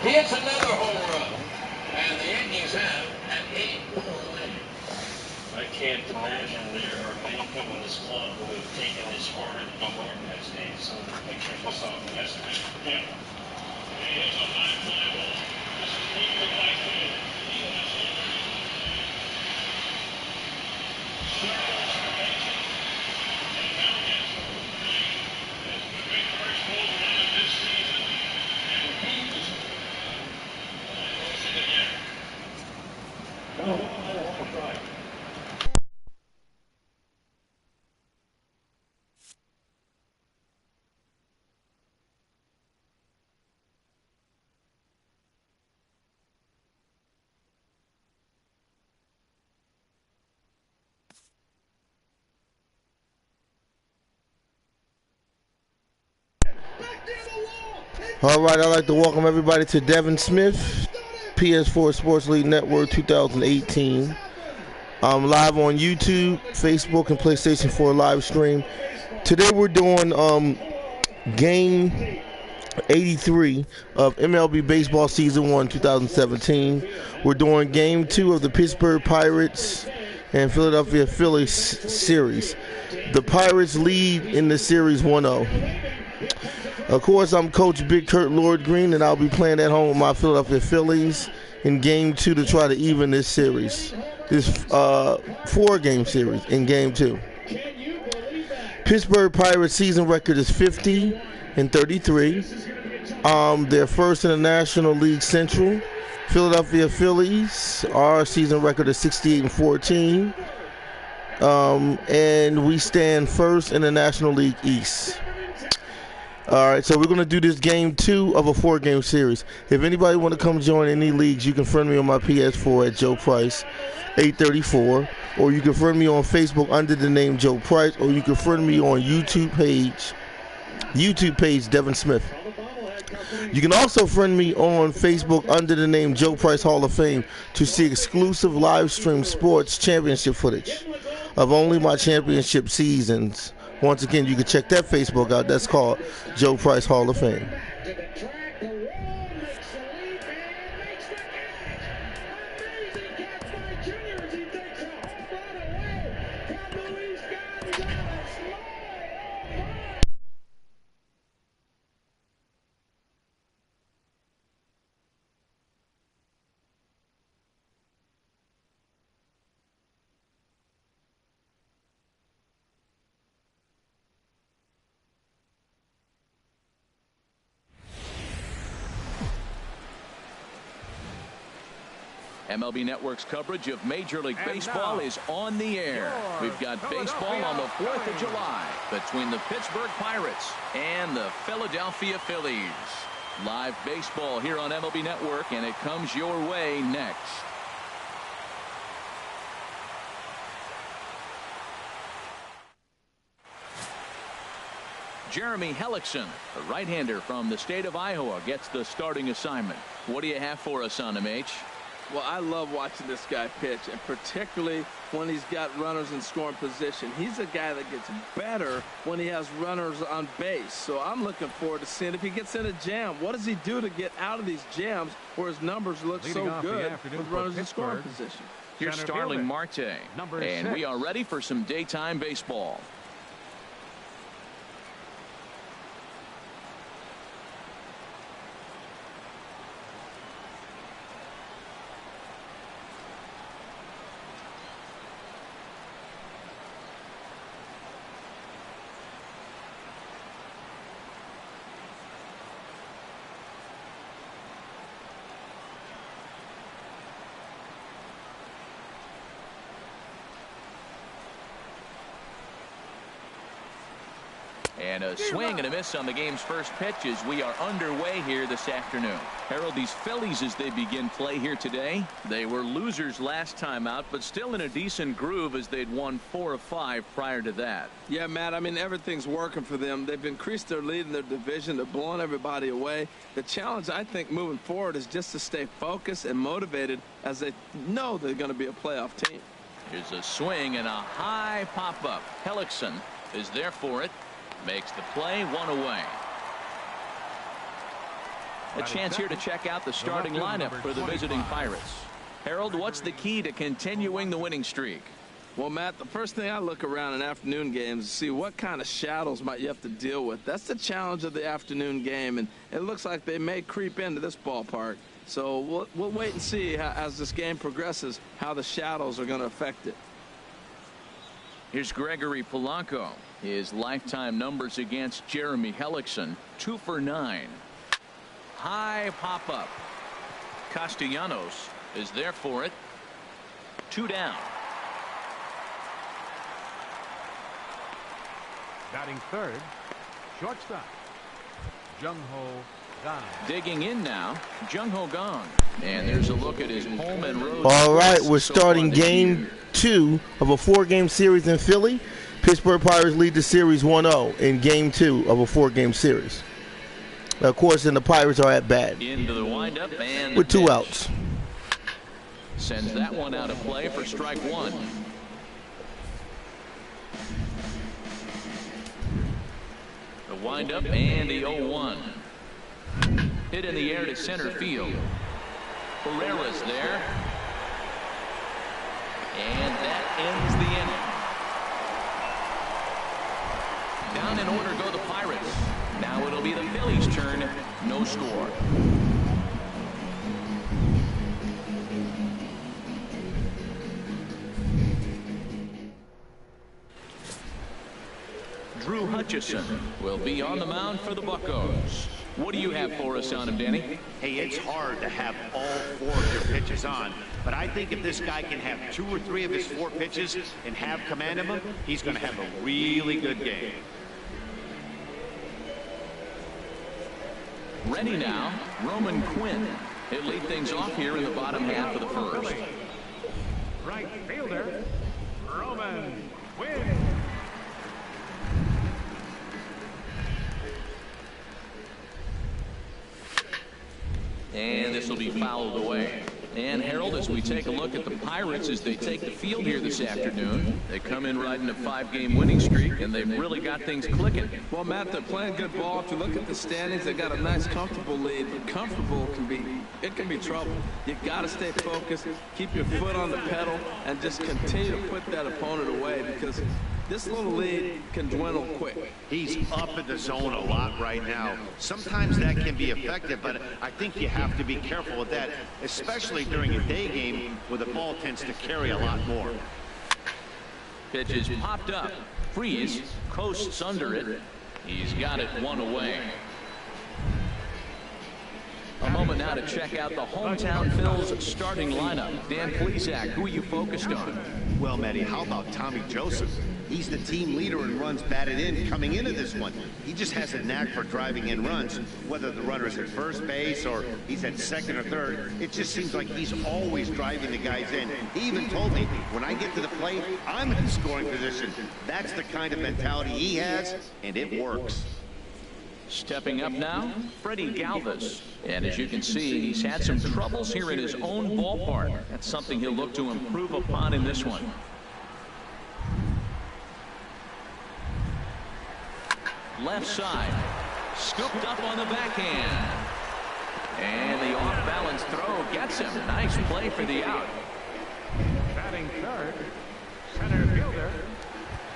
Hits another home run, and the Yankees have an 8-4 lead. I can't imagine there are many people in this club who have taken this harder than New York has days. Some of the pictures I saw from yesterday. Yeah. He hits a high fly ball. This is deep to right field. He has already circles the bases. And now gets the lead. This is the big first home run of this season. And he's it again. No, strike. All right, I'd like to welcome everybody to Devin Smith, PS4 Sports League Network 2018. I'm live on YouTube, Facebook, and PlayStation 4 live stream. Today we're doing game 83 of MLB Baseball Season 1 2017. We're doing game 2 of the Pittsburgh Pirates and Philadelphia Phillies series. The Pirates lead in the series 1-0. Of course, I'm Coach Big Kurt Lord Green, and I'll be playing at home with my Philadelphia Phillies in Game 2 to try to even this series. This 4-game series in Game 2. Pittsburgh Pirates season record is 50-33. They're first in the National League Central. Philadelphia Phillies, our season record is 68-14. And we stand first in the National League East. All right, so we're going to do this game 2 of a 4-game series. If anybody want to come join any leagues, you can friend me on my PS4 at Joe Price 834, or you can friend me on Facebook under the name Joe Price, or you can friend me on YouTube page Devin Smith. You can also friend me on Facebook under the name Joe Price Hall of Fame to see exclusive live stream sports championship footage of only my championship seasons. Once again, you can check that Facebook out. That's called Joe Price Hall of Fame. MLB Network's coverage of Major League Baseball is on the air. We've got baseball on the 4th of July between the Pittsburgh Pirates and the Philadelphia Phillies. Live baseball here on MLB Network, and it comes your way next. Jeremy Hellickson, the right-hander from the state of Iowa, gets the starting assignment. What do you have for us on him, H? Well, I love watching this guy pitch, and particularly when he's got runners in scoring position. He's a guy that gets better when he has runners on base. So I'm looking forward to seeing if he gets in a jam. What does he do to get out of these jams where his numbers look so good with runners in scoring position? Here's Starling Marte, and we are ready for some daytime baseball. And a swing and a miss on the game's first pitch as we are underway here this afternoon. Harold, these Phillies, as they begin play here today, they were losers last time out, but still in a decent groove as they'd won 4 of 5 prior to that. Yeah, Matt, I mean, everything's working for them. They've increased their lead in their division. They're blowing everybody away. The challenge, I think, moving forward is just to stay focused and motivated as they know they're going to be a playoff team. Here's a swing and a high pop-up. Hellickson is there for it. Makes the play, 1 away. A chance here to check out the starting lineup for the visiting Pirates. Harold, what's the key to continuing the winning streak? Well, Matt, the first thing I look around in afternoon games is see what kind of shadows might you have to deal with. That's the challenge of the afternoon game, and it looks like they may creep into this ballpark. So we'll wait and see as this game progresses how the shadows are going to affect it. Here's Gregory Polanco. His lifetime numbers against Jeremy Hellickson, 2 for 9. High pop-up. Castellanos is there for it. 2 down. Batting third, shortstop, Jung-Ho Kang. Digging in now, Jung-Ho Kang. And there's a look at his home and road. All right, we're starting game 2 of a 4-game series in Philly. Pittsburgh Pirates lead the series 1-0 in game 2 of a 4-game series. Of course, and the Pirates are at bat Into the windup and with the 2 pitch. outs. Sends that one out of play for strike 1. The windup and the 0-1. Hit in the air to center field. Herrera's there. And that ends the inning. Down in order go the Pirates. Now it'll be the Phillies' turn. No score. Drew Hutchison will be on the mound for the Buccos. What do you have for us on him, Danny? Hey, it's hard to have all 4 of your pitches on, but I think if this guy can have 2 or 3 of his 4 pitches and have command of them, he's going to have a really good game. Ready now, Roman Quinn. He'll lead things off here in the bottom half of the first. Right fielder, Roman Quinn. And this will be fouled away. And Harold, as we take a look at the Pirates as they take the field here this afternoon, they come in riding a 5-game winning streak, and they've really got things clicking. Well, Matt, they're playing good ball. If you look at the standings, they got a nice, comfortable lead. But comfortable can be trouble. You got to stay focused, keep your foot on the pedal, and just continue to put that opponent away, because this little lead can dwindle quick. He's up in the zone a lot right now. Sometimes that can be effective, but I think you have to be careful with that, especially during a day game where the ball tends to carry a lot more. Pitch is popped up. Freeze coasts under it. He's got it 1 away. A moment now to check out the hometown Phil's starting lineup. Dan Plesac, who are you focused on? Well, Matty, how about Tommy Joseph? He's the team leader in runs batted in coming into this one. He just has a knack for driving in runs, whether the runner's at first base or he's at second or third. It just seems like he's always driving the guys in. He even told me, when I get to the plate, I'm in scoring position. That's the kind of mentality he has, and it works. Stepping up now, Freddie Galvis. And as you can see, he's had some troubles here in his own ballpark. That's something he'll look to improve upon in this one. Left side, scooped up on the backhand. And the off-balance throw gets him. Nice play for the out. Batting third, center fielder,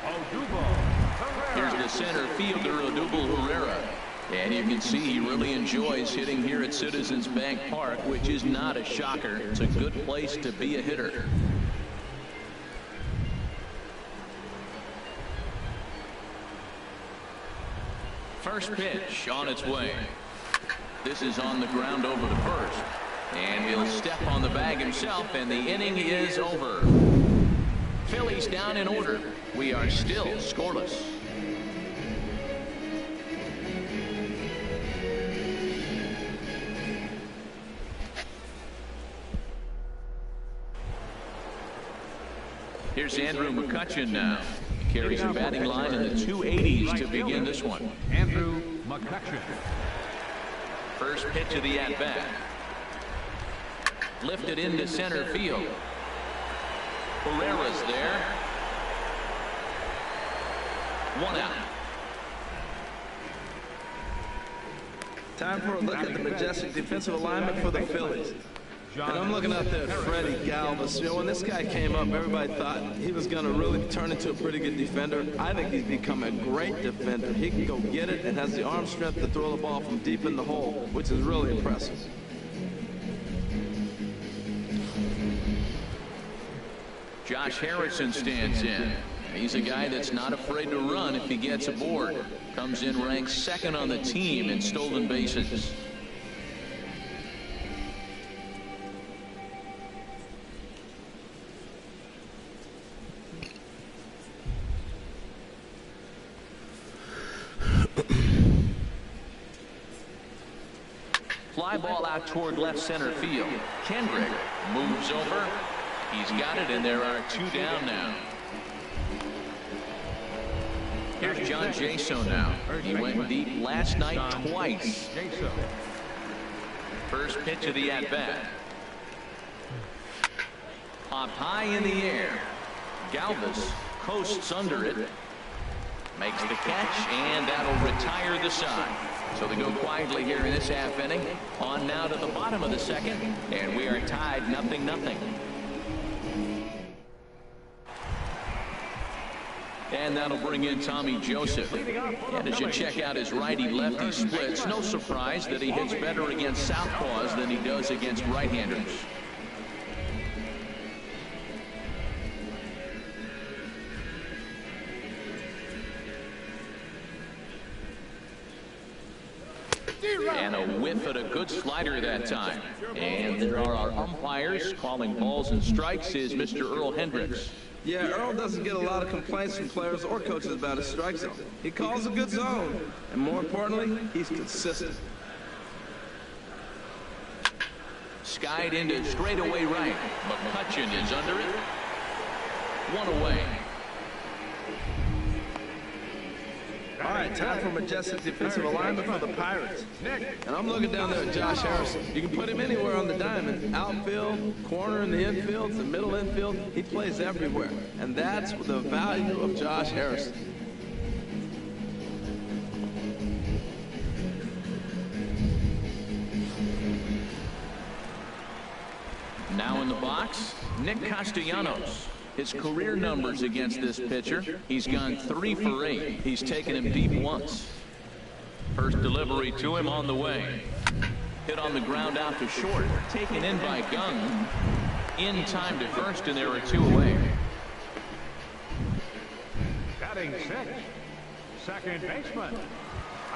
Odubel Herrera. Here's the center fielder, Odubel Herrera. And you can see he really enjoys hitting here at Citizens Bank Park, which is not a shocker. It's a good place to be a hitter. First pitch on its way. This is on the ground over to first. And he'll step on the bag himself, and the inning is over. Phillies down in order. We are still scoreless. Here's Andrew McCutchen now. Carries a batting line in the 280s to begin this one. Andrew McCutchen. First pitch of the at-bat. Lifted into center field. Herrera's there. 1 out. Time for a look at the majestic defensive alignment for the Phillies. And I'm looking out there at Freddie Galvis. You know, when this guy came up, everybody thought he was going to really turn into a pretty good defender. I think he's become a great defender. He can go get it and has the arm strength to throw the ball from deep in the hole, which is really impressive. Josh Harrison stands in. He's a guy that's not afraid to run if he gets aboard. Comes in ranked second on the team in stolen bases. Fly ball out toward left center field. Kendrick moves over. He's got it, and there are 2 down now. Here's John Jaso now. He went deep last night twice. First pitch of the at-bat. Popped high in the air. Galvis coasts under it. Makes the catch, and that'll retire the side. So they go quietly here in this half inning. On now to the bottom of the second, and we are tied 0-0. And that'll bring in Tommy Joseph. And as you check out his righty-lefty splits, no surprise that he hits better against southpaws than he does against right-handers. And a whiff at a good slider that time. And there are our umpires calling balls and strikes is Mr. Earl Hendricks. Yeah, Earl doesn't get a lot of complaints from players or coaches about his strike zone. He calls a good zone, and more importantly, he's consistent. Skied into straightaway right. McCutcheon is under it. One away. All right, time for majestic defensive alignment for the Pirates. And I'm looking down there at Josh Harrison. You can put him anywhere on the diamond. Outfield, corner in the infield, the middle infield. He plays everywhere. And that's the value of Josh Harrison. Now in the box, Nick Castellanos. His career numbers against this pitcher, he's gone 3 for 8. He's taken him deep once. First delivery to him on the way. Hit on the ground out to short. Taken in by Gung. In time to first, and there are 2 away. Batting 6, second baseman,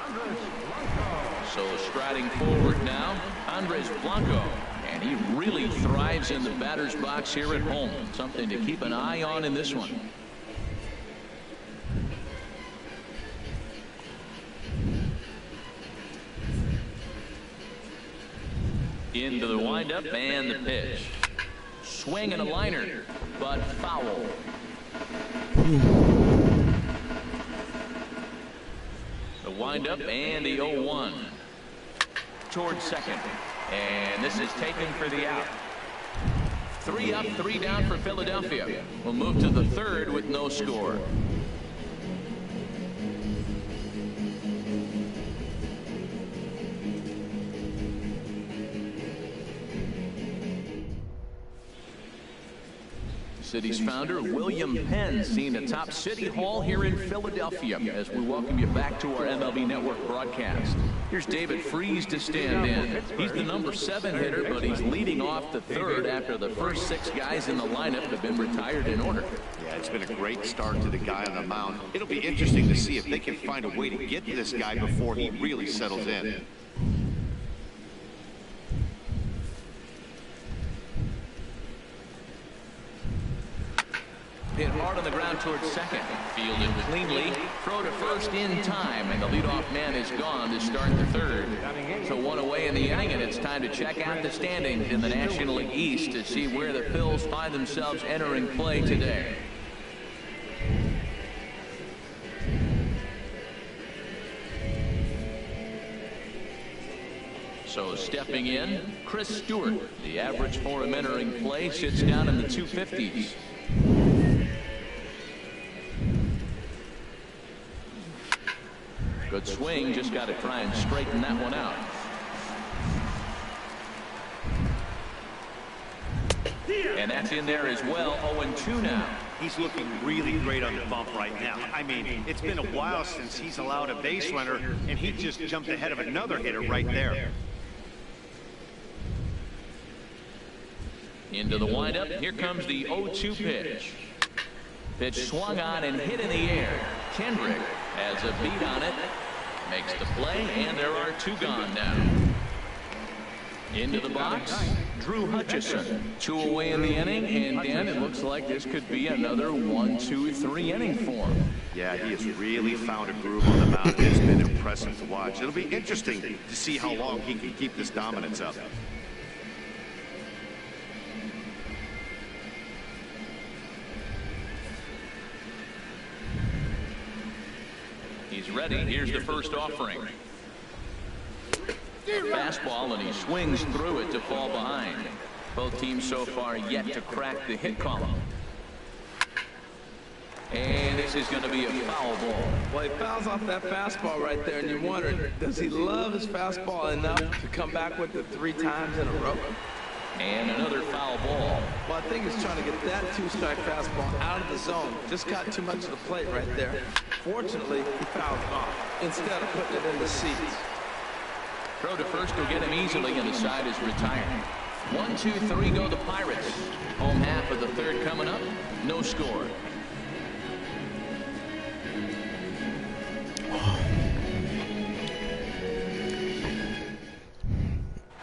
Andres Blanco. So striding forward now, Andres Blanco. And he really thrives in the batter's box here at home. Something to keep an eye on in this one. Into the windup and the pitch. Swing and a liner, but foul. The windup and the 0-1. Towards second. And this is taken for the out. 3 up, 3 down for Philadelphia. We'll move to the third with no score. City's founder, William Penn, seen atop City Hall here in Philadelphia as we welcome you back to our MLB Network broadcast. Here's David Freese to stand in. He's the number 7 hitter, but he's leading off the third after the first 6 guys in the lineup have been retired in order. Yeah, it's been a great start to the guy on the mound. It'll be interesting to see if they can find a way to get to this guy before he really settles in. Hit hard on the ground towards second. Fielded cleanly. Throw to first in time, and the leadoff man is gone to start the third. So 1 away in the inning, and it's time to check out the standings in the National League East to see where the Phils find themselves entering play today. So stepping in, Chris Stewart. The average for him entering play sits down in the 250s. Good swing, just got to try and straighten that one out. And that's in there as well. 0-2 now. He's looking really great on the bump right now. I mean, it's been a while since he's allowed a base runner, and he just jumped ahead of another hitter right there. Into the windup. Here comes the 0-2 pitch. Pitch swung on and hit in the air. Kendrick has a beat on it. Makes the play, and there are 2 gone now. Into the box, Drew Hutchison. 2 away in the inning, and Dan, it looks like this could be another 1, 2, 3 inning for him. Yeah, he has really found a groove on the mound. It's been impressive to watch. It'll be interesting to see how long he can keep this dominance up. He's ready. Here's the first offering. Fastball, and he swings through it to fall behind. Both teams so far yet to crack the hit column. And this is going to be a foul ball. Well, he fouls off that fastball right there, and you wonder, does he love his fastball enough to come back with it 3 times in a row? And another foul ball. Well, I think he's trying to get that 2-strike fastball out of the zone. Just got too much of the plate right there. Fortunately, he fouled it off instead of putting it in the seats. Throw to first will get him easily, and the side is retired. 1, 2, 3 go the Pirates. Home half of the third coming up. No score.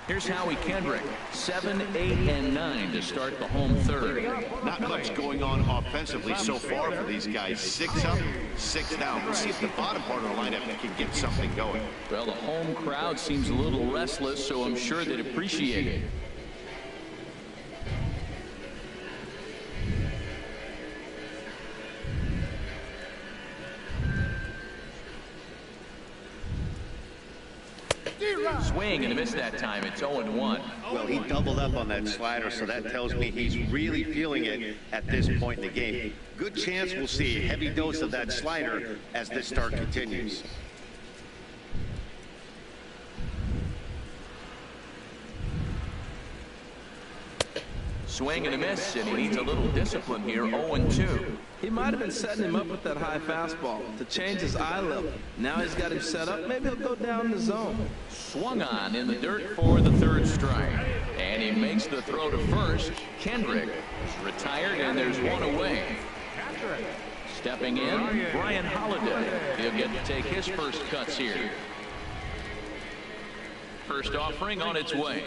Here's Howie Kendrick, 7, 8, and 9 to start the home third. Not much going on offensively so far for these guys. 6 up, 6 down. We'll see if the bottom part of the lineup can get something going. Well, the home crowd seems a little restless, so I'm sure they'd appreciate it. Swing and a miss that time. It's 0-1. Well, he doubled up on that slider, so that tells me he's really feeling it at this point in the game. Good chance we'll see a heavy dose of that slider as this start continues. Swing and a miss, and he needs a little discipline here. 0-2. He might have been setting him up with that high fastball to change his eye level. Now he's got him set up. Maybe he'll go down the zone. Swung on in the dirt for the third strike. And he makes the throw to first. Kendrick is retired, and there's one away. Stepping in, Brian Holiday. He'll get to take his first cuts here. First offering on its way.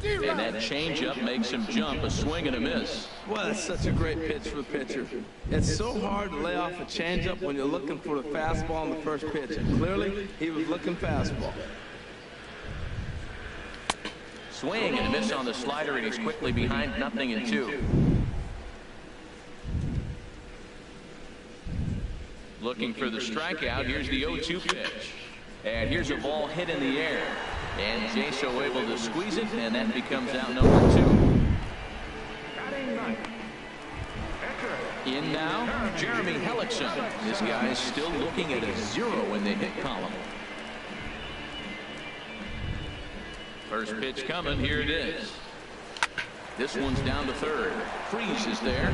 And that changeup makes him jump. A swing and a miss. Well, that's such a great pitch for the pitcher. It's so hard to lay off a changeup when you're looking for the fastball on the first pitch. And clearly, he was looking fastball. Swing and a miss on the slider, and he's quickly behind 0-2. Looking for the strikeout. Here's the 0-2 pitch. And here's a ball hit in the air. And Jaso able to squeeze it, and that becomes out number 2. In now, Jeremy Hellickson. This guy is still looking at a 0 in the hit column. First pitch coming. Here it is. This one's down to third. Freeze is there.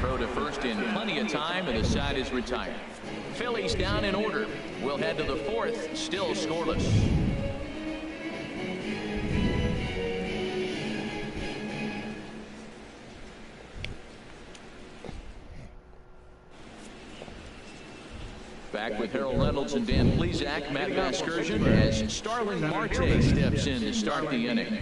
Throw to first in plenty of time, and the side is retired. Phillies down in order. We'll head to the fourth, still scoreless. Back with Harold Reynolds and Dan Plesac, Matt Vasgersian, as Starling Marte steps in to start the inning.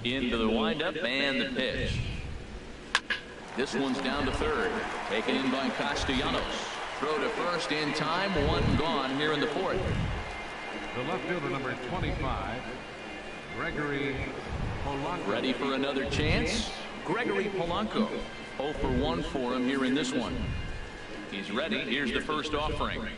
Into the windup and the pitch. This one's down to third. Taken in by Castellanos. Throw to first in time. 1 gone here in the fourth. The left fielder, number 25, Gregory Polanco. Ready for another chance. Gregory Polanco. 0 for 1 for him here in this one. He's ready. Here's the first offering.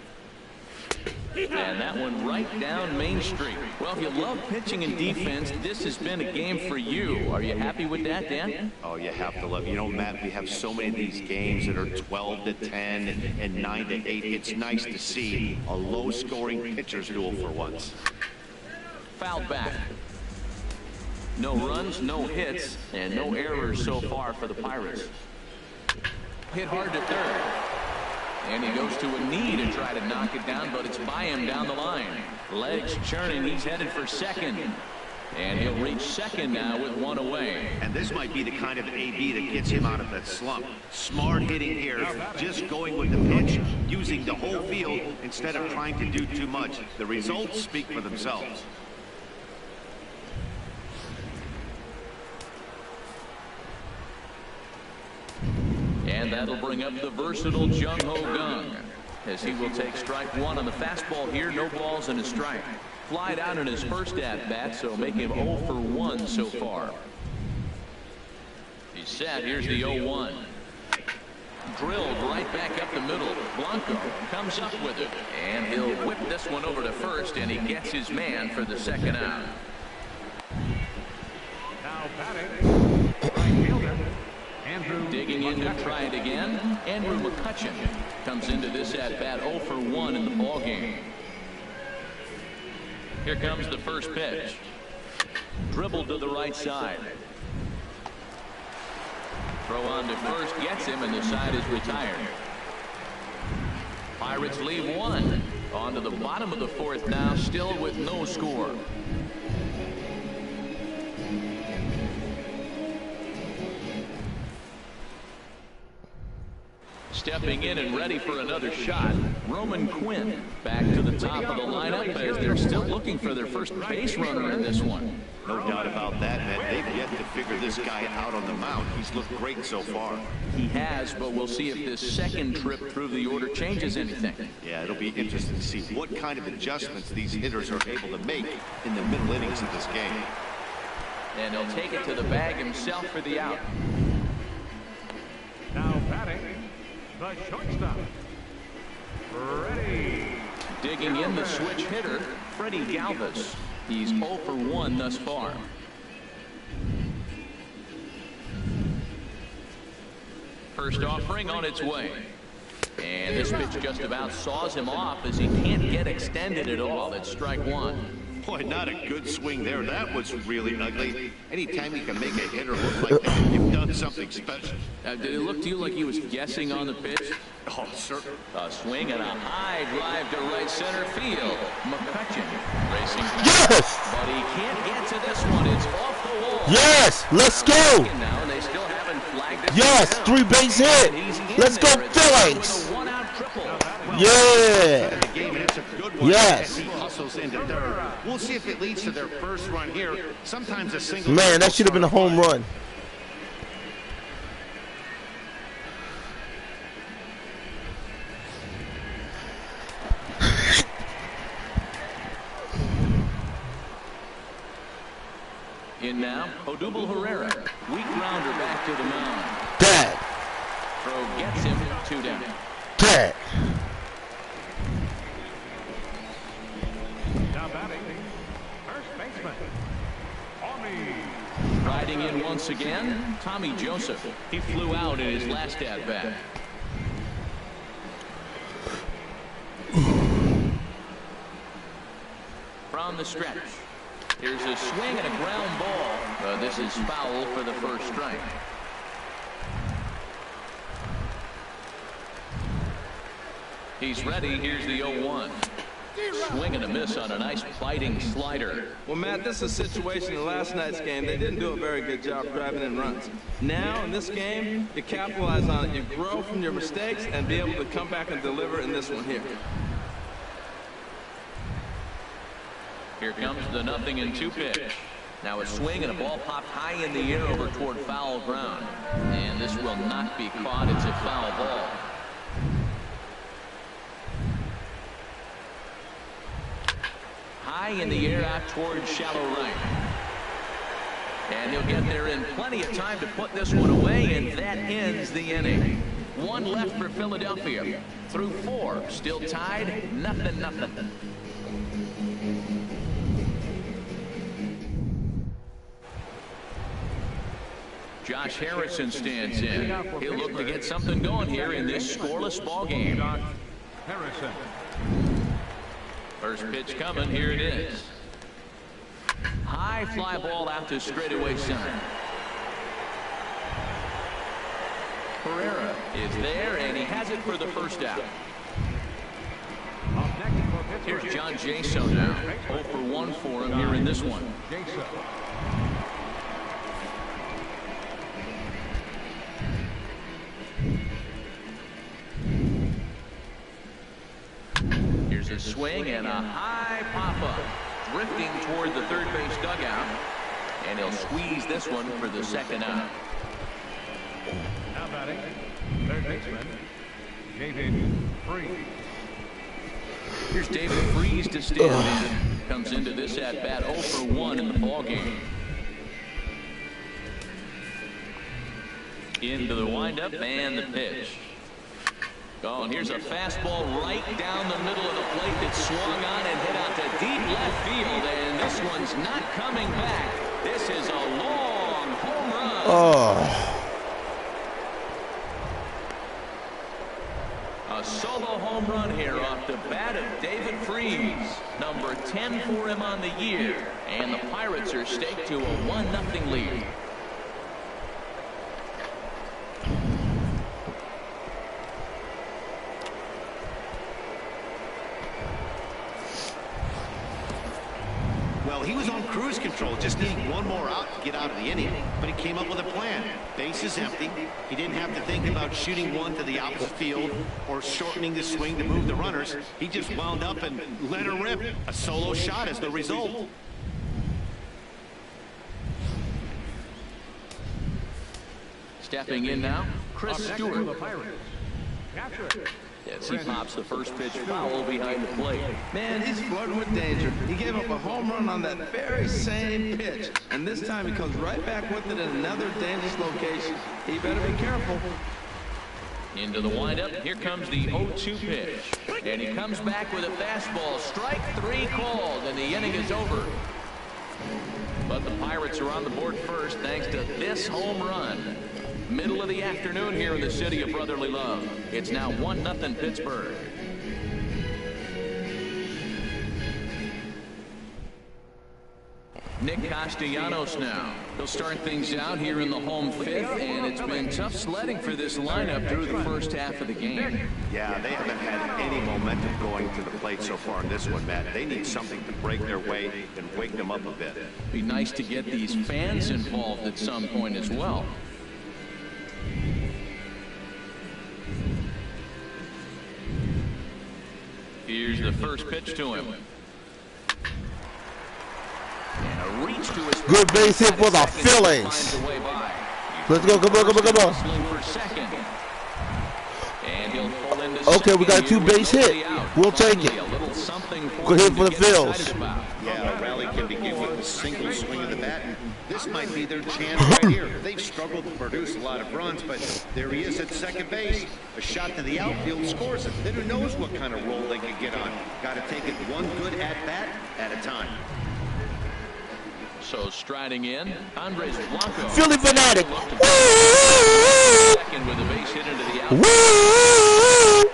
And that one right down Main Street. Well, if you love pitching and defense, this has been a game for you. Are you happy with that, Dan? Oh, you have to love. You know, Matt, we have so many of these games that are 12-10 and 9-8. It's nice to see a low-scoring pitcher's duel for once. Fouled back. No runs, no hits, and no errors so far for the Pirates. Hit hard to third. And he goes to a knee to try to knock it down, but it's by him down the line. Legs churning. He's headed for second. And he'll reach second now with 1 away. And this might be the kind of AB that gets him out of that slump. Smart hitting here, just going with the pitch, using the whole field instead of trying to do too much. The results speak for themselves. And that'll bring up the versatile Jung Ho Gung. as he will take strike one on the fastball here. No balls and a strike. Flied out in his first at bat, so making him 0 for 1 so far. He's set. Here's the 0-1. Drilled right back up the middle. Blanco comes up with it, and he'll whip this one over to first, and he gets his man for the second out. Now batting, right fielder, Andrew. Digging in to try it again. Andrew McCutcheon comes into this at bat 0 for 1 in the ball game. Here comes the first pitch. Dribbled to the right side. Throw on to first gets him, and the side is retired. Pirates leave one. On to the bottom of the fourth now, still with no score. Stepping in and ready for another shot, Roman Quinn back to the top of the lineup as they're still looking for their first base runner in this one. No doubt about that, man. They've yet to figure this guy out on the mound. He's looked great so far. He has, but we'll see if this second trip through the order changes anything. Yeah, it'll be interesting to see what kind of adjustments these hitters are able to make in the middle innings of this game. And he'll take it to the bag himself for the out. Now batting, the shortstop, Freddie. Digging in the switch hitter, Freddie Galvis. He's 0 for 1 thus far. First offering on its way. And this pitch just about saws him off as he can't get extended at all. It's strike one. Boy, not a good swing there. That was really ugly. Anytime you can make a hitter look like that, you've done something special. Did it look to you like he was guessing on the pitch? Oh, certainly. A swing and a high drive to right center field. McCutcheon racing. Yes! But he can't get to this one. It's off the wall. Yes! Let's go! Now, and they still haven't flagged it. Yes! 3-base hit! Let's go, Phillies! Yeah! Yes! He hustles into third. We'll see if it leads to their first run here. Sometimes a single. Man, that should have been a home run. In now, Odubel Herrera. Weak grounder back to the mound. Dad. Throw gets him 2 down. Dad. Now batting, first baseman, Riding in once again, Tommy Joseph. He flew out in his last at bat. From the stretch. Here's a swing and a ground ball. This is foul for the first strike. He's ready. Here's the 0-1. Swing and a miss on a nice biting slider. Well, Matt, this is a situation in last night's game. They didn't do a very good job driving in runs. Now, in this game, you capitalize on it. You grow from your mistakes and be able to come back and deliver in this one here. Here comes the 0-2 pitch. Now a swing and a ball popped high in the air over toward foul ground. And this will not be caught. It's a foul ball. High in the air out towards shallow right. And he'll get there in plenty of time to put this one away, and that ends the inning. 1 left for Philadelphia. Through 4, still tied, 0-0. Josh Harrison stands in. He'll look to get something going here in this scoreless ball game. Harrison. First pitch coming. Here it is. High fly ball out to straightaway center. Herrera is there, and he has it for the first out. Here's John Jaso now. 0 for 1 for him here in this one. Here's a swing and a high pop-up. Drifting toward the third base dugout. And he'll squeeze this one for the second out. Now batting, third baseman, David Freese. Here's David Freese to stand in. Comes into this at bat 0 for 1 in the ballgame. Into the windup and the pitch. Oh, and here's a fastball right down the middle of the plate that swung on and hit out to deep left field. And this one's not coming back. This is a long home run. Oh. A solo home run here off the bat of David Freese. Number 10 for him on the year. And the Pirates are staked to a 1-0 lead. Well, he was on cruise control, just needing one more out to get out of the inning, but he came up with a plan. Base is empty. He didn't have to think about shooting one to the opposite field or shortening the swing to move the runners. He just wound up and let her rip. A solo shot is the result. Stepping in now, Chris Stewart. The Pirates. Catcher. Yes, he pops the first pitch foul behind the plate. Man, he's flirting with danger. He gave up a home run on that very same pitch. And this time he comes right back with it in another dangerous location. He better be careful. Into the windup. Here comes the 0-2 pitch. And he comes back with a fastball. Strike 3 called, and the inning is over. But the Pirates are on the board first thanks to this home run. Middle of the afternoon here in the city of brotherly love. It's now 1-0 Pittsburgh. Nick Castellanos now. He'll start things out here in the home fifth, and it's been tough sledding for this lineup through the first half of the game. Yeah, they haven't had any momentum going to the plate so far in this one, Matt. They need something to break their way and wake them up a bit. Be nice to get these fans involved at some point as well. Here's the first pitch to him. And a reach to his Good base hit for the Phillies. Let's go, come on, come on, come on. Okay, we got a 2-base hit. We'll take it. Good hit for the Phillies. Yeah, a rally can begin with a single swing of the bat. And this might be their chance right here. They've struggled to produce a lot of runs, but there he is at second base. A shot to the outfield scores it. Then who knows what kind of roll they could get on. Got to take it one good at-bat at a time. So striding in, Andres Blanco. Philly fanatic. Second with a base hit into the outfield. Woo!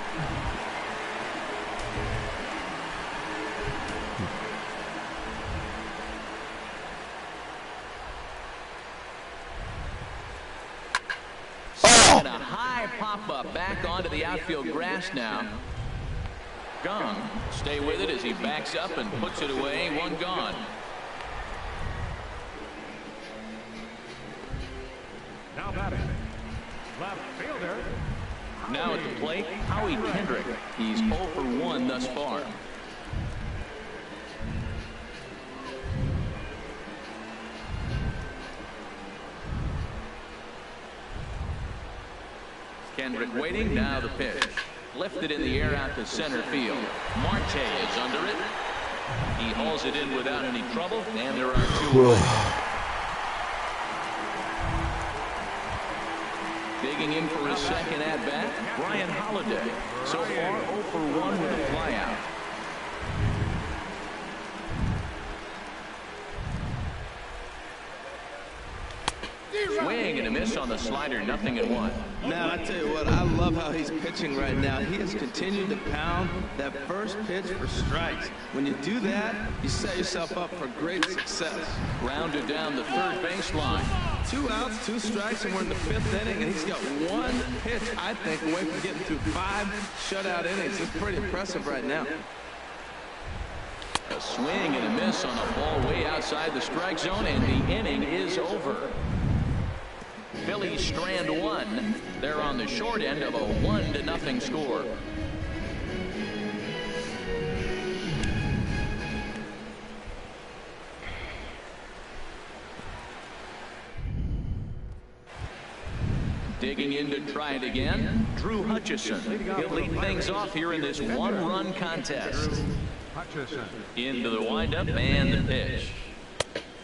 And a high pop-up back onto the outfield grass now. Gone. Stay with it as he backs up and puts it away. One gone. Now batting. Left fielder. Now at the plate, Howie Kendrick. He's 0 for 1 thus far. Kendrick waiting. Now the pitch. Lifted in the air out to center field. Marte is under it. He hauls it in without any trouble, and there are 2 away. Digging in for his second at-bat, Brian Holiday. So far 0 for 1 with a flyout. Swing and a miss on the slider, 0-1. Man, I tell you what, I love how he's pitching right now. He has continued to pound that first pitch for strikes. When you do that, you set yourself up for great success. Rounded down the third baseline. 2 outs, 2 strikes, and we're in the 5th inning, and he's got 1 pitch, I think, away from getting through 5 shutout innings. It's pretty impressive right now. A swing and a miss on a ball way outside the strike zone, and the inning is over. Phillies strand 1. They're on the short end of a 1-0 score. digging in to try it again, Drew Hutchison. He'll lead things off here in this one-run contest. Hutchison. Into the windup and the pitch.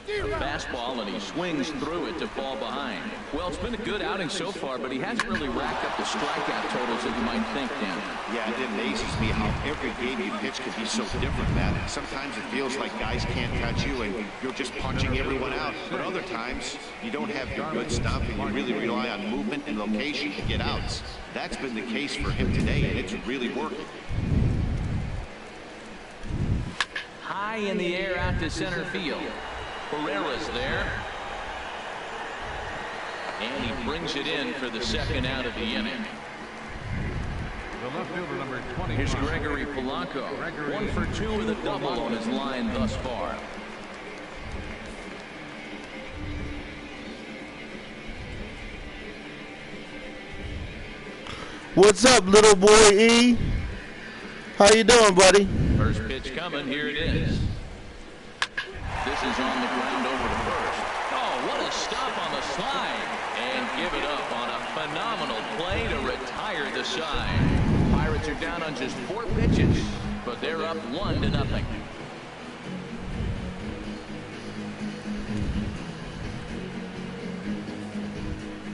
A fastball, and he swings through it to fall behind. Well, it's been a good outing so far, but he hasn't really racked up the strikeout totals that you might think, Dan. Yeah, it amazes me how every game you pitch can be so different, Matt. Sometimes it feels like guys can't touch you and you're just punching everyone out. But other times, you don't have your good stuff and you really rely on movement and location to get outs. That's been the case for him today, and it's really working. High in the air out to center field. Pereira's there. And he brings it in for the second out of the inning. The left fielder, number 20. Here's Gregory Polanco. 1 for 2 with a double on his line thus far. What's up, little boy E? How you doing, buddy? First pitch coming. Here it is. This is on the ground over to first. Oh, what a stop on the slide. And give it up on a phenomenal play to retire the side. Pirates are down on just 4 pitches, but they're up 1-0.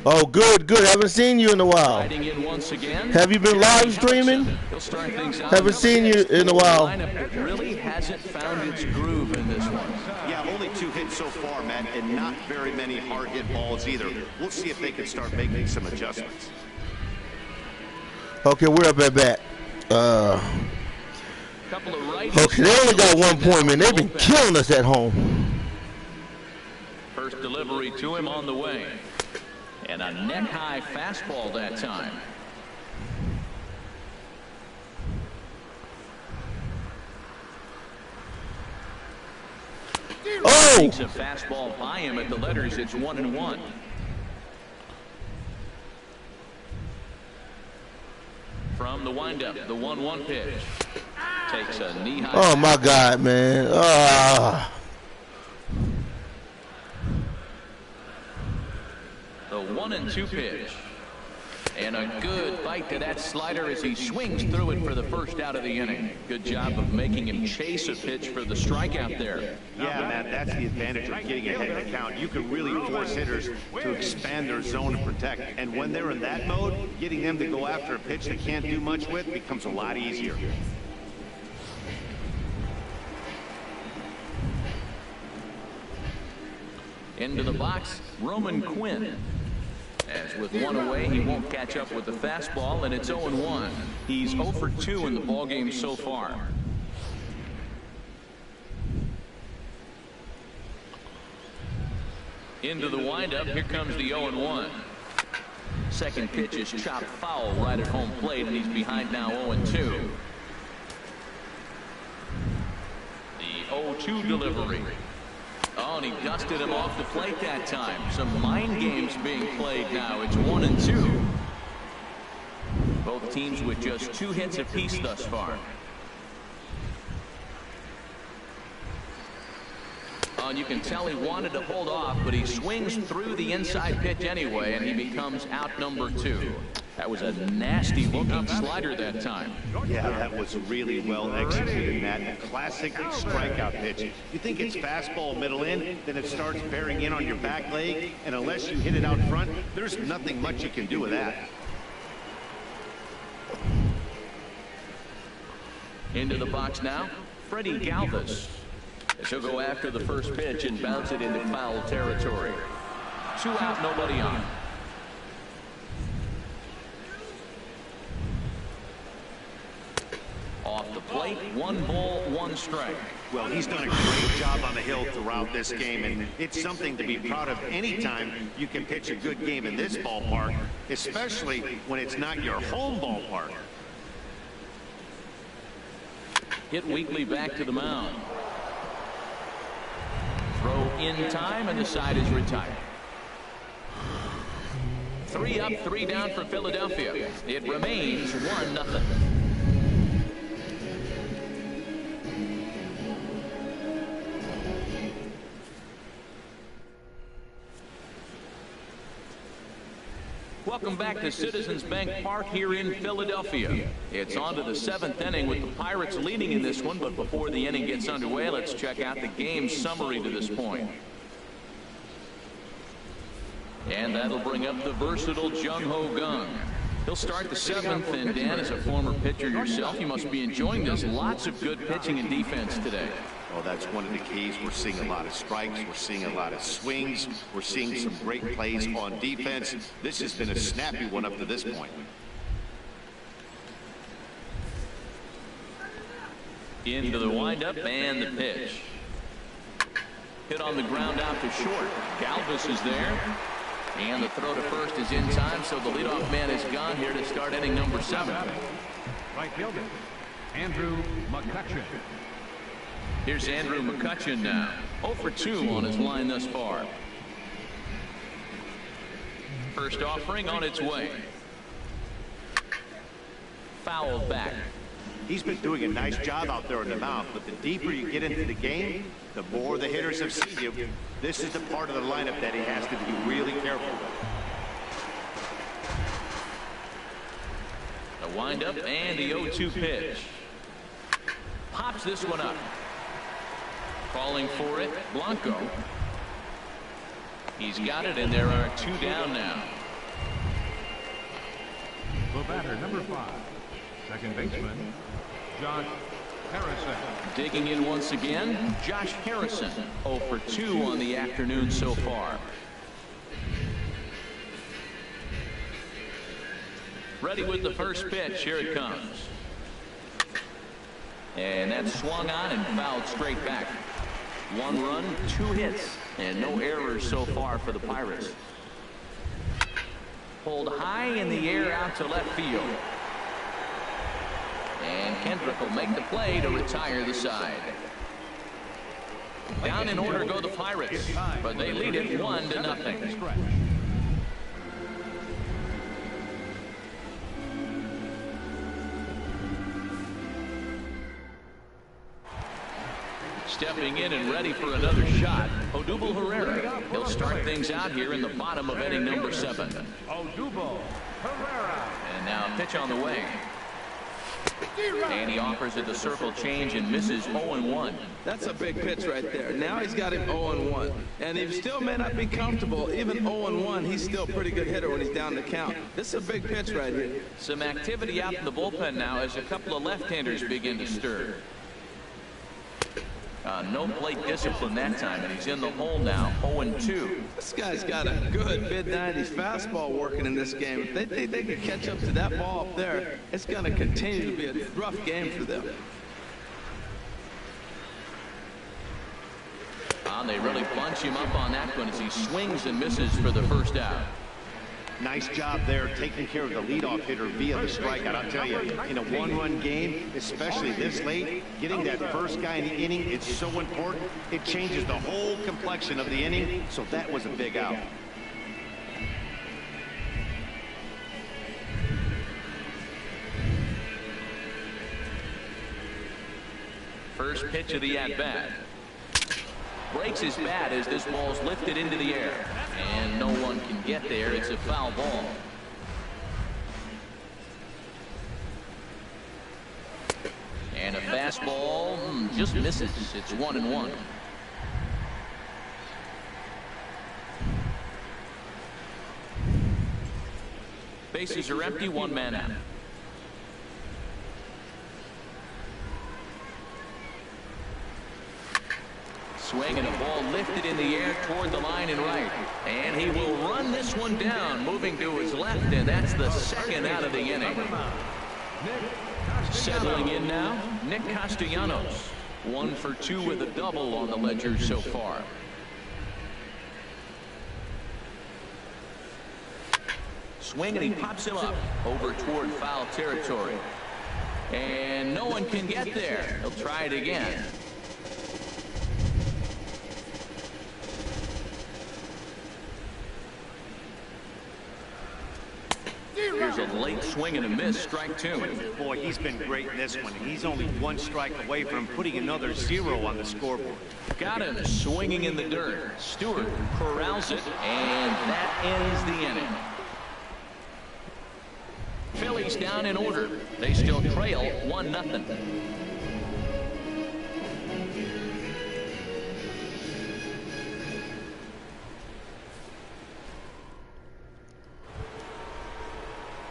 Oh, good, good. Haven't seen you in a while. In once again. Have you been live streaming? He'll start things out. Haven't seen you in a while. It really hasn't found its groove in this one. Yeah, only 2 hits so far, Matt, and not very many hard hit balls either. We'll see if they can start making some adjustments. Okay, we're up at bat. Couple of righties. Okay, they only got 1 point, man. They've been killing us at home. First delivery to him on the way. And a neck-high fastball that time. Oh! Takes a fastball by him at the letters. It's 1-1. From the windup, the 1-1 pitch. Takes a knee-high. Oh, my God, man. The 1-2 pitch. And a good bite to that slider as he swings through it for the first out of the inning. Good job of making him chase a pitch for the strikeout there. Yeah, Matt, that's the advantage of getting ahead of the count. You can really force hitters to expand their zone and protect. And when they're in that mode, getting them to go after a pitch they can't do much with becomes a lot easier. Into the box, Roman Quinn. As with 1 away, he won't catch up with the fastball, and it's 0-1. He's 0 for 2 in the ballgame so far. Into the windup, here comes the 0-1. Second pitch is chopped foul right at home plate, and he's behind now 0-2. The 0-2 delivery. Oh, and he dusted him off the plate that time. Some mind games being played now. It's 1-2. Both teams with just 2 hits apiece thus far. Oh, and you can tell he wanted to hold off, but he swings through the inside pitch anyway, and he becomes out number 2. That was a nasty-looking slider that time. Yeah, that was really well executed, Matt. A classic strikeout pitch. You think it's fastball middle in, then it starts bearing in on your back leg, and unless you hit it out front, there's nothing much you can do with that. Into the box now, Freddie Galvis. He'll go after the first pitch and bounce it into foul territory. 2 out, nobody on. Off the plate, 1 ball, 1 strike. Well, he's done a great job on the hill throughout this game, and it's something to be proud of anytime you can pitch a good game in this ballpark, especially when it's not your home ballpark. Hit weakly back to the mound. Throw in time, and the side is retired. 3 up, 3 down for Philadelphia. It remains 1-0. Welcome back to Citizens Bank Park here in Philadelphia. It's on to the 7th inning with the Pirates leading in this one, but before the inning gets underway, let's check out the game summary to this point. And that'll bring up the versatile Jung-Ho Kang. He'll start the 7th, and Dan, as a former pitcher yourself, you must be enjoying this. Lots of good pitching and defense today. Well, that's one of the keys. We're seeing a lot of strikes. We're seeing a lot of swings. We're seeing some great plays on defense. This has been a snappy one up to this point. Into the windup and the pitch. Hit on the ground out to short. Galvis is there. And the throw to first is in time, so the leadoff man is gone here to start inning number 7. Right fielder, Andrew McCutchen. Here's Andrew McCutchen now. 0 for 2 on his line thus far. First offering on its way. Fouled back. He's been doing a nice job out there in the mound, but the deeper you get into the game, the more the hitters have seen you. This is the part of the lineup that he has to be really careful with. The windup and the 0-2 pitch. Pops this one up. Calling for it, Blanco. He's got it, and there are 2 down now. The batter, number 5, second baseman, Josh Harrison. Digging in once again, Josh Harrison. 0 for 2 on the afternoon so far. Ready with the first pitch. Here it comes. And that's swung on and fouled straight back. 1 run, 2 hits, and no errors so far for the Pirates. Pulled high in the air out to left field. And Kendrick will make the play to retire the side. Down in order go the Pirates, but they lead it 1-0. Stepping in and ready for another shot, Odubel Herrera. He'll start things out here in the bottom of inning number 7. Odubel Herrera. And now pitch on the way. And he offers it the circle change and misses 0-1. That's a big pitch right there. Now he's got him 0-1. And he still may not be comfortable. Even 0-1, he's still a pretty good hitter when he's down the count. This is a big pitch right here. Some activity out in the bullpen now as a couple of left-handers begin to stir. No plate discipline that time, and he's in the hole now, 0-2. This guy's got a good mid-90s fastball working in this game. If they think they can catch up to that ball up there, it's going to continue to be a rough game for them. They really bunch him up on that one as he swings and misses for the first out. Nice job there taking care of the leadoff hitter via the strikeout. I'll tell you, in a 1-run game, especially this late, getting that first guy in the inning, it's so important. It changes the whole complexion of the inning, so that was a big out. First pitch of the at-bat. Breaks his bat as this ball's lifted into the air. And no one can get there. It's a foul ball. And a fastball just misses. It's 1-1. Bases are empty, 1 man out. Swing and a ball lifted in the air toward the line and right. And he will run this one down, moving to his left, and that's the second out of the inning. Settling in now, Nick Castellanos. 1 for 2 with a double on the ledger so far. Swing and he pops him up over toward foul territory. And no one can get there. He'll try it again. Here's a late swing and a miss, strike 2. Boy, he's been great in this one. He's only 1 strike away from putting another 0 on the scoreboard. Got him swinging in the dirt. Stewart corrals it, and that ends the inning. chase down in order. They still trail 1-0.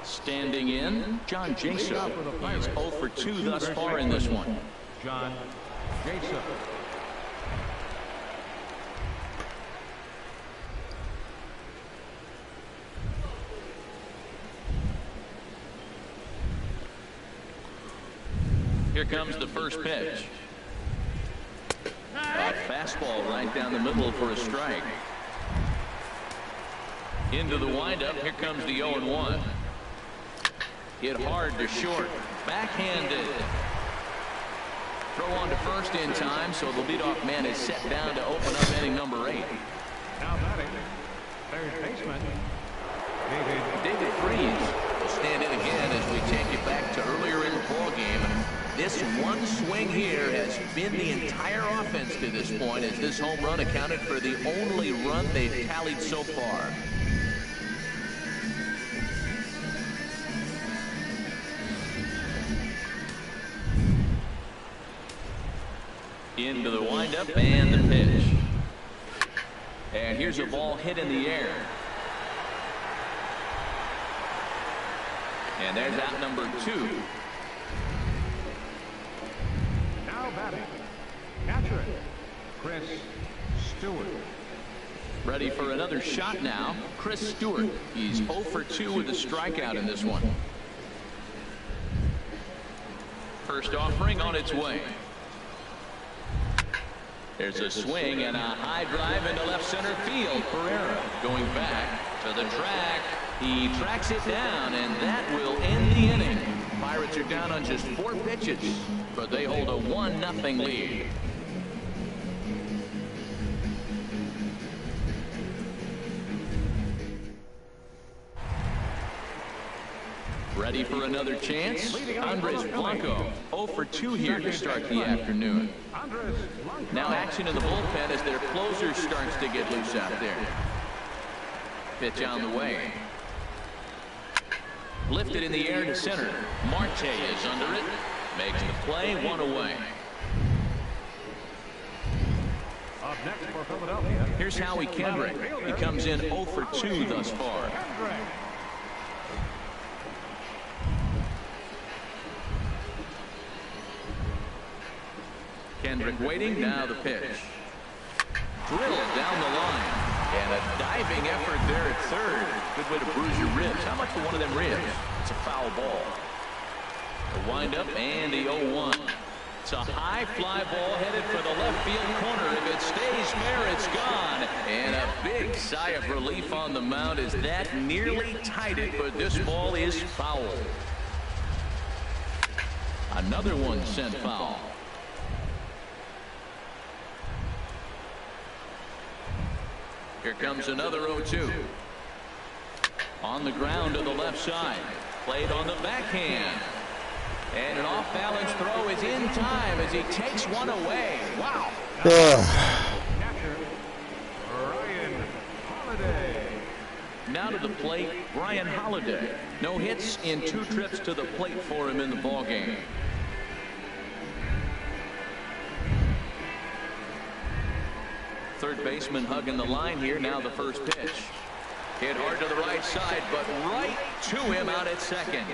Standing in, John Jaso. He's 0 for 2 thus far in this one. John Jaso. Here comes the first pitch. A fastball right down the middle for a strike. Into the windup. Here comes the 0-1. Hit hard to short. Backhanded. Throw on to first in time, so the leadoff man is set down to open up inning number 8. Now batting, third baseman, David Freese will stand in again as we take you back to earlier in the ball game. This one swing here has been the entire offense to this point, as this home run accounted for the only run they've tallied so far. Into the windup and the pitch. And here's a ball hit in the air. And there's out number 2. now batting, catcher, Chris Stewart. Ready for another shot now, Chris Stewart. He's 0 for 2 with a strikeout in this one. First offering on its way. There's a swing and a high drive into left center field. Pereira going back to the track. He tracks it down, and that will end the inning. Pirates are down on just 4 pitches, but they hold a 1-0 lead. Ready for another chance? Andres Blanco 0 for 2 here to start the afternoon. Now action in the bullpen as their closer starts to get loose out there. Pitch on the way. Lifted in the air to center. Marte is under it. Makes the play, 1 away. Up next for Philadelphia. Here's Howie Kendrick. He comes in 0 for 2 thus far. Kendrick waiting, now the pitch. Drilled down the line. And a diving effort there at third. Good way to bruise your ribs. How much for one of them ribs? It's a foul ball. The windup and the 0-1. It's a high fly ball headed for the left field corner. If it stays fair, it's gone. And a big sigh of relief on the mound as that nearly tied it, but this ball is foul. Another one sent foul. Here comes another 0-2. On the ground to the left side. Played on the backhand. And an off-balance throw is in time as he takes one away. Wow. Catcher, Ryan Holiday. Now to the plate, Ryan Holiday. No hits in 2 trips to the plate for him in the ballgame. Third baseman hugging the line here. Now the first pitch. Hit hard to the right side, but right to him out at second.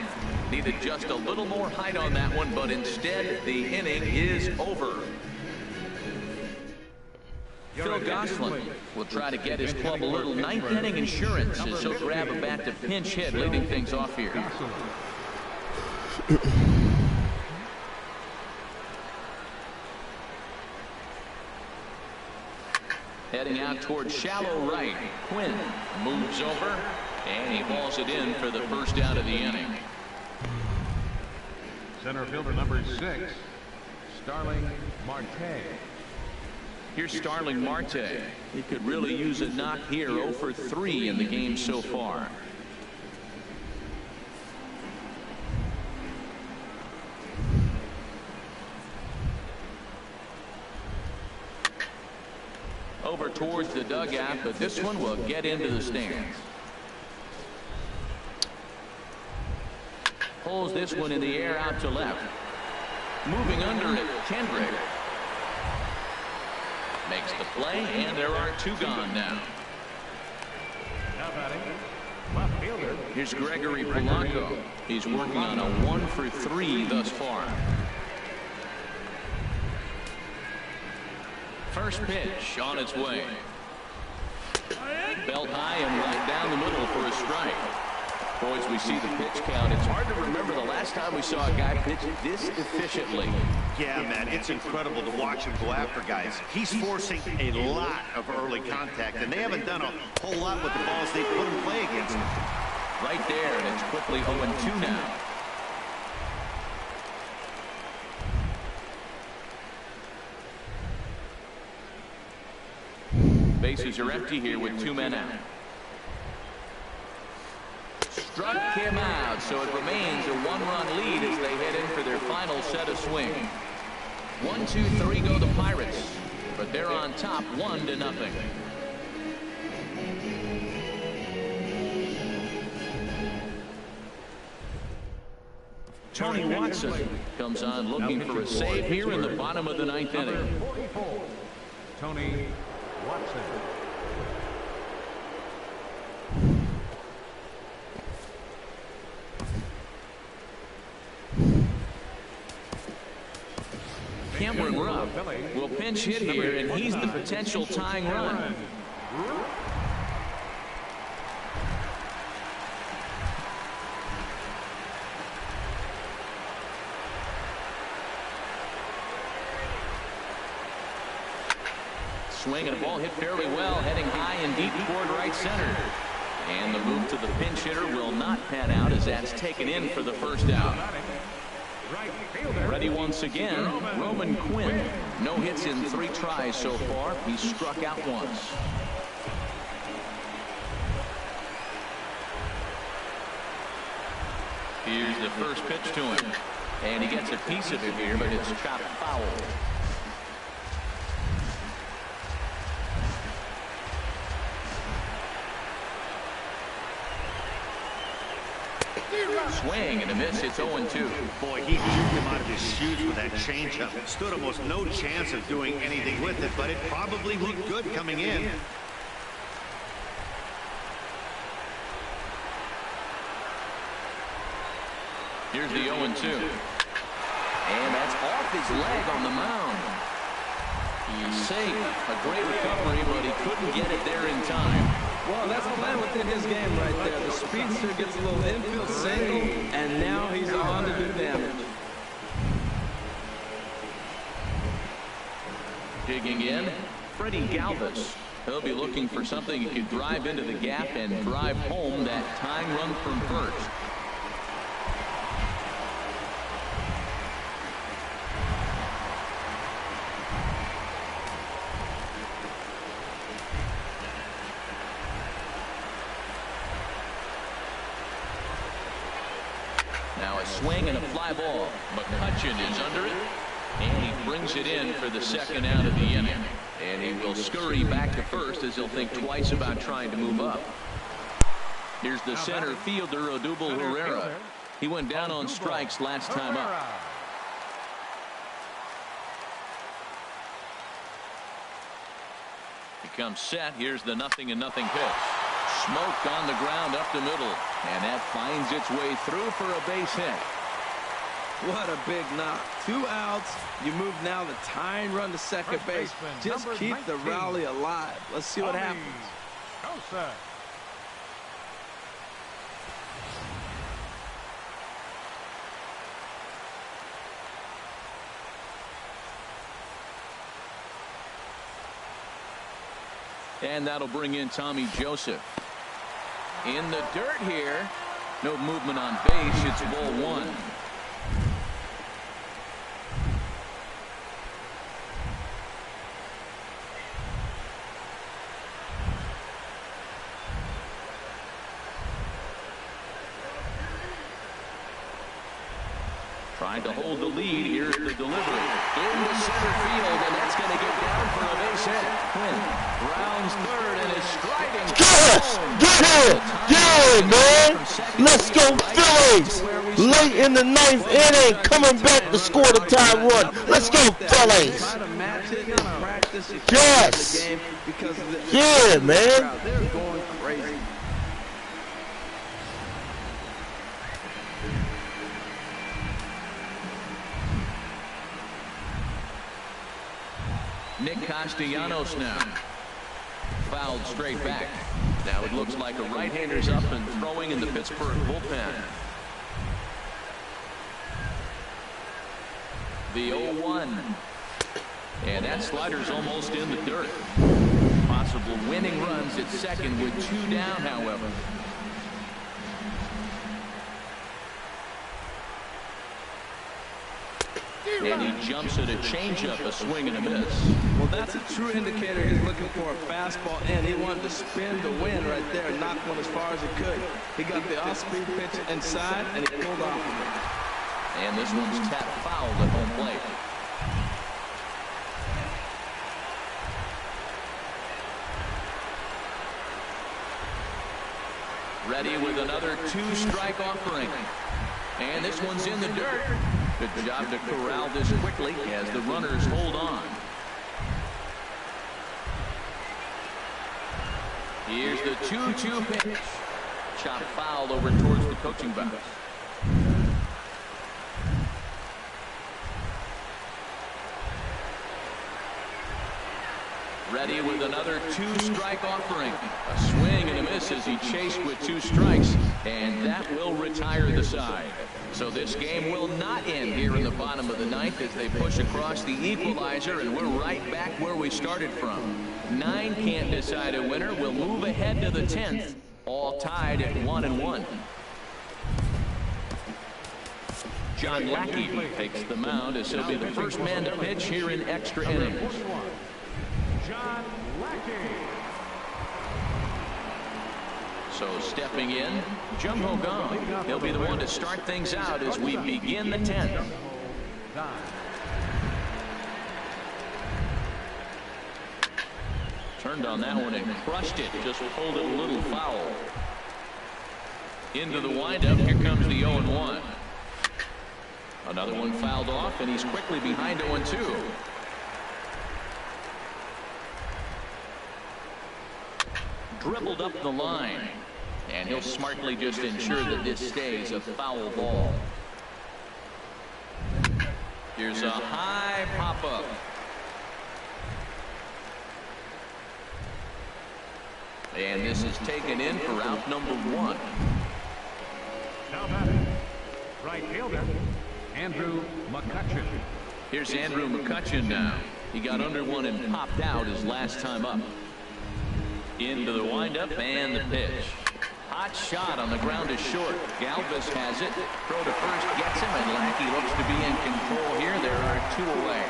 Needed just a little more height on that one, but instead the inning is over. Phil Gosselin will try to get his club a little 9th inning insurance as he'll grab a bat to pinch hit, leading things off here. Heading out towards shallow right. Quinn moves over, and he balls it in for the first out of the inning. Center fielder number 6, Starling Marte. Here's Starling Marte. He could really use a knock here. 0 for 3 in the game so far. Over towards the dugout, but this one will get into the stands. pulls this one in the air out to left. Moving under it, Kendrick. Makes the play, and there are 2 gone now. Here's Gregory Polanco. He's working on a 1 for 3 thus far. First pitch on its way. Belt high and right down the middle for a strike. Boys, we see the pitch count. It's hard to remember the last time we saw a guy pitch this efficiently. Yeah, man, it's incredible to watch him go after guys. He's forcing a lot of early contact, and they haven't done a whole lot with the balls they put in play against him. Right there, and it's quickly 0-2 now. Bases are empty here with 2 men out. Struck him out, so it remains a 1-run lead as they head in for their final set of swings. 1, 2, 3 go the Pirates, but they're on top 1-0. Tony Watson comes on looking for a save here in the bottom of the 9th inning. 44, Tony Watson. Cameron Rupp will pinch hit here, and he's the potential tying run. Swing and a ball hit fairly well, heading high and deep toward right center. And the move to the pinch hitter will not pan out as that's taken in for the first out. Ready once again, Roman Quinn. No hits in 3 tries so far. He struck out once. Here's the first pitch to him. And he gets a piece of it here, but it's chopped foul. Swing and a miss. It's 0-2. Boy, he juked him out of his shoes with that changeup. Stood almost no chance of doing anything with it, but it probably looked good coming in. Here's the 0-2. And that's off his leg on the mound. He's safe. A great recovery, but he couldn't get it there in time. Well, that's playing within his game right there. The speedster gets a little infield single, and now he's on to do damage. Digging in, Freddie Galvis. He'll be looking for something he could drive into the gap and drive home that tying run from first. Now a swing and a fly ball. McCutcheon is under it, and he brings it in for the second out of the inning. And he will scurry back to first as he'll think twice about trying to move up. Here's the center fielder, Odubel Herrera. He went down on strikes last time up. He comes set. Here's the 0-0 pitch. Smoke on the ground up the middle, and that finds its way through for a base hit. What a big knock. 2 outs. You move now the tying run to second base. Just keep the rally alive. Let's see what happens. And that'll bring in Tommy Joseph. In the dirt here. No movement on base. It's ball 1. Trying to hold the lead. Here's the delivery. Into center field, and that's going to get down for a base hit. Quinn rounds third and is Yeah, man. Let's go, Phillies. Late in the ninth inning, coming back to score the tie run. Let's go, Phillies. Yes. Yeah, man. They're going crazy. Nick Castellanos now. Fouled straight back. Now it looks like a right-hander's up and throwing in the Pittsburgh bullpen. The 0-1. And that slider's almost in the dirt. Possible winning runs at second with 2 down, however. And he jumps at a changeup, a swing and a miss. Well, that's a true indicator. He's looking for a fastball, and he wanted to spin the wind right there and knock one as far as he could. He got the off-speed pitch inside, and he pulled off of it. And this one's tapped foul at home plate. Ready with another 2-strike offering. And this one's in the dirt. Good job to corral this quickly as the runners hold on. Here's the 2-2 pitch. Chop foul over towards the coaching box. Ready with another 2-strike offering. A swing and a miss as he chased with 2 strikes. And that will retire the side. So this game will not end here in the bottom of the ninth as they push across the equalizer, and we're right back where we started from. 9 can't decide a winner. We'll move ahead to the 10th, all tied at 1-1. John Lackey takes the mound as he'll be the first man to pitch here in extra innings. John Lackey. So stepping in, Jumbo Gong. He'll be the one to start things out as we begin the 10th. Turned on that one and crushed it. Just pulled it a little foul. Into the windup. Here comes the 0-1. Another one fouled off, and he's quickly behind 0-2. Dribbled up the line. And he'll smartly just ensure that this stays a foul ball. Here's a high pop-up. And this is taken in for out number 1. Now batting, right fielder, Andrew McCutchen. Here's Andrew McCutchen now. He got under one and popped out his last time up. Into the windup and the pitch. Hot shot on the ground is short. Galvis has it. Throw to first gets him, and Lackey looks to be in control here. There are 2 away.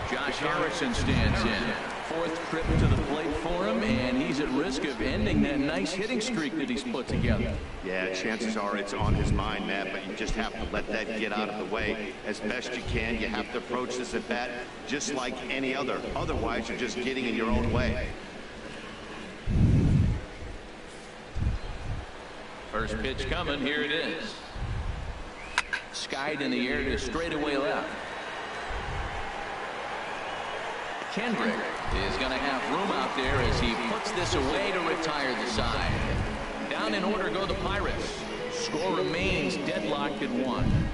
Josh Harrison stands in. 4th trip to the plate for him, and he's at risk of ending that nice hitting streak that he's put together. Yeah, chances are it's on his mind, Matt, but you just have to let that get out of the way as best you can. You have to approach this at bat just like any other. Otherwise, you're just getting in your own way. First pitch coming. Here it is. Skied in the air to straightaway left. Kendrick is going to have room out there as he puts this away to retire the side. Down in order go the Pirates. Score remains deadlocked at 1.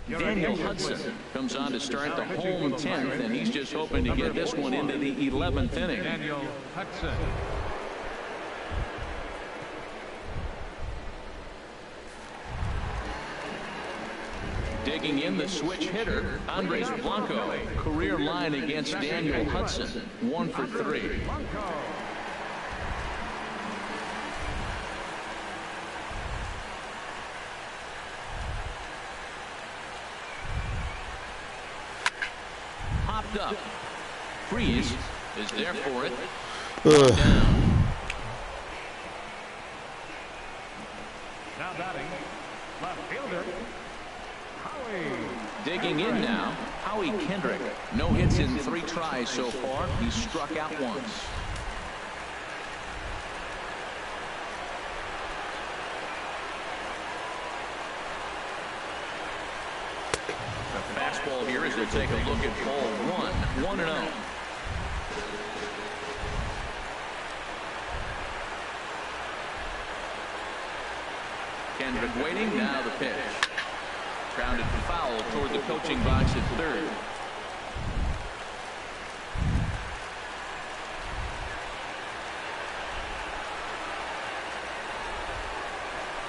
Daniel Hudson comes on to start the home 10th, and he's just hoping to get this one into the 11th inning. Daniel Hudson. Digging in the switch hitter, Andres Blanco. Career line against Daniel Hudson, 1 for 3. Popped up. Freeze is there for it. Down. Now batting, left fielder. Digging in now, Howie Kendrick. No hits in 3 tries so far. He's struck out once. The fastball here as they take a look at ball 1, 1-0. Kendrick waiting, now the pitch. Grounded foul toward the coaching box at third.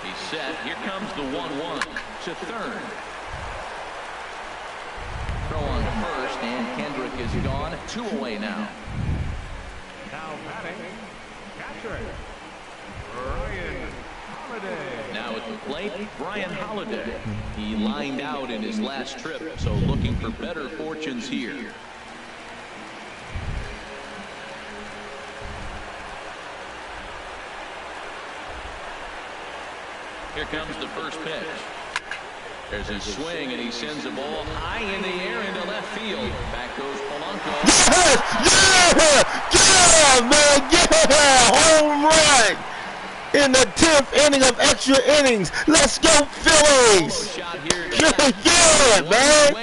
He's set. Here comes the 1-1 to third. Throw on to first, and Kendrick is gone. 2 away now. Now batting, catcher, Brian Holiday. Now at the plate, Brian Holiday. He lined out in his last trip, so looking for better fortunes here. Here comes the first pitch. There's his swing, and he sends the ball high in the air into left field. Back goes Polanco. Yeah, man, yeah, home run in the 10th inning of extra innings. Let's go, Phillies! Yeah, man!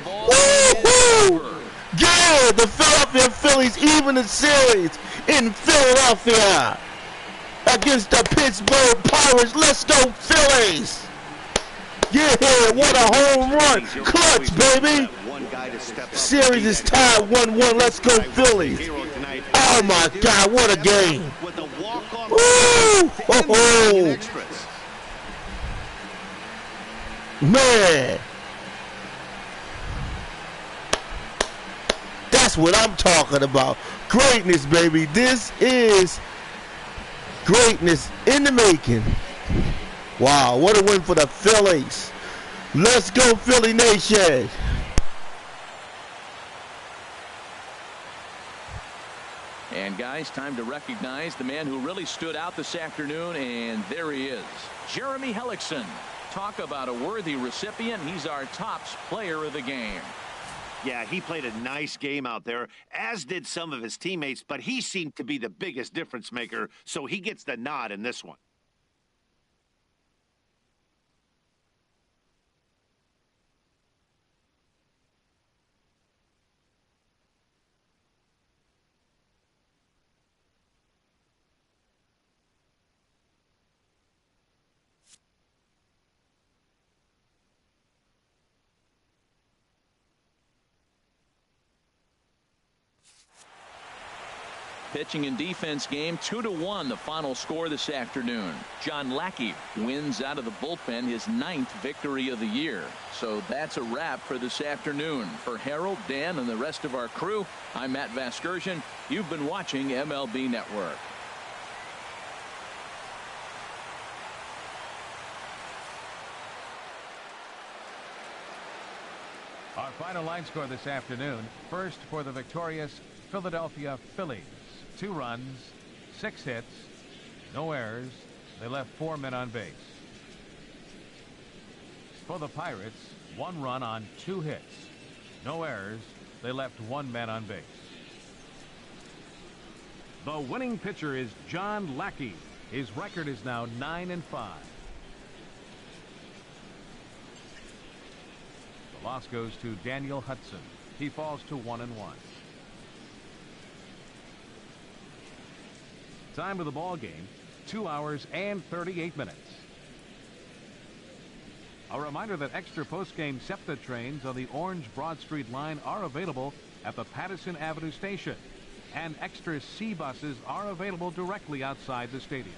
Woo-hoo! Yeah, the Philadelphia Phillies even the series in Philadelphia against the Pittsburgh Pirates. Let's go, Phillies! Yeah, what a home run. Clutch, baby. Series is tied 1-1. Let's go, Phillies. Oh, my God, what a game. Woo! Oh, man. That's what I'm talking about. Greatness, baby. This is greatness in the making. Wow, what a win for the Phillies. Let's go, Philly Nation. And guys, time to recognize the man who really stood out this afternoon, and there he is, Jeremy Hellickson. Talk about a worthy recipient. He's our tops player of the game. Yeah, he played a nice game out there, as did some of his teammates, but he seemed to be the biggest difference maker, so he gets the nod in this one. Pitching and defense game 2-1 the final score this afternoon. John Lackey wins out of the bullpen his 9th victory of the year. So that's a wrap for this afternoon. For Harold, Dan, and the rest of our crew, I'm Matt Vasgersian. You've been watching MLB Network. Our final line score this afternoon. First for the victorious Philadelphia Phillies. 2 runs, 6 hits, no errors. They left 4 men on base. For the Pirates, 1 run on 2 hits, no errors. They left 1 man on base. The winning pitcher is John Lackey. His record is now 9-5. The loss goes to Daniel Hudson. He falls to 1-1. Time of the ball game, 2 hours and 38 minutes. A reminder that extra post-game SEPTA trains on the Orange Broad Street line are available at the Patterson Avenue station, and extra C buses are available directly outside the stadium.